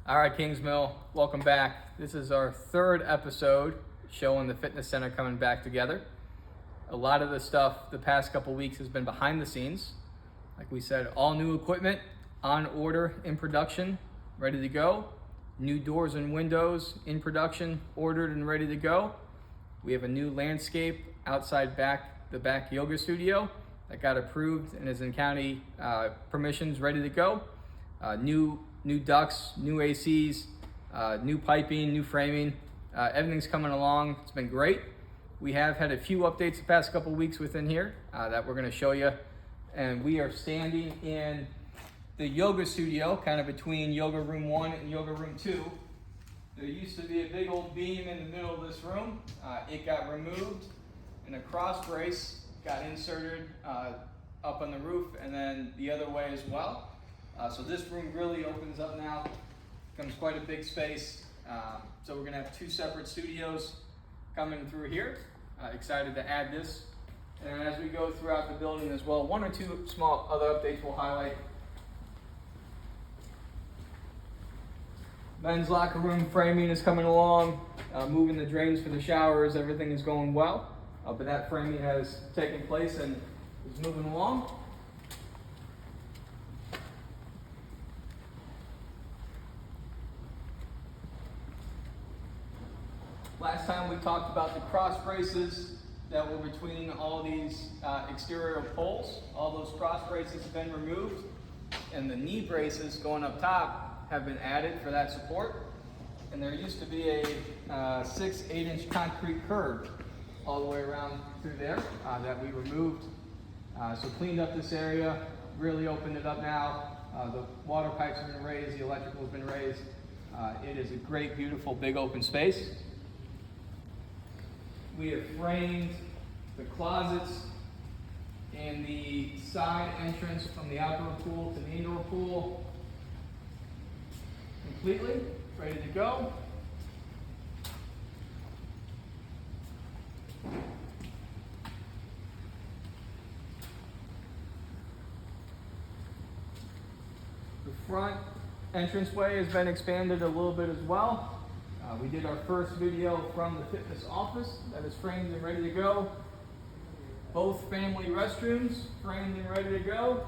All right, Kingsmill, welcome back. This is our third episode showing the fitness center coming back together. A lot of the stuff the past couple weeks has been behind the scenes. Like we said, all new equipment on order, in production, ready to go. New doors and windows in production, ordered and ready to go. We have a new landscape outside the back yoga studio that got approved and is in county permissions, ready to go. New ducts, new ACs, new piping, new framing. Everything's coming along. It's been great. We have had a few updates the past couple weeks within here that we're going to show you. And we are standing in the yoga studio, kind of between yoga room 1 and yoga room 2. There used to be a big old beam in the middle of this room. It got removed and a cross brace got inserted up on the roof and then the other way as well. So this room really opens up now, becomes quite a big space. So we're gonna have 2 separate studios coming through here. Excited to add this. And as we go throughout the building as well, 1 or 2 small other updates we'll highlight. Men's locker room framing is coming along, moving the drains for the showers, everything is going well. But that framing has taken place and is moving along. Last time we talked about the cross braces that were between all these exterior poles. All those cross braces have been removed, and the knee braces going up top have been added for that support. And there used to be a 6-8-inch concrete curb all the way around through there that we removed. So cleaned up this area, really opened it up now. The water pipes have been raised, the electrical has been raised. It is a great, beautiful, big open space. We have framed the closets and the side entrance from the outdoor pool to the indoor pool completely, ready to go. The front entranceway has been expanded a little bit as well. We did our first video from the fitness office that is framed and ready to go. Both family restrooms framed and ready to go.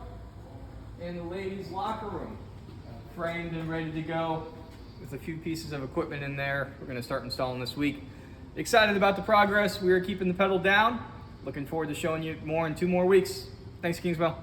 And the ladies' locker room framed and ready to go with a few pieces of equipment in there. We're going to start installing this week. Excited about the progress. We are keeping the pedal down. Looking forward to showing you more in 2 more weeks. Thanks, Kingsville.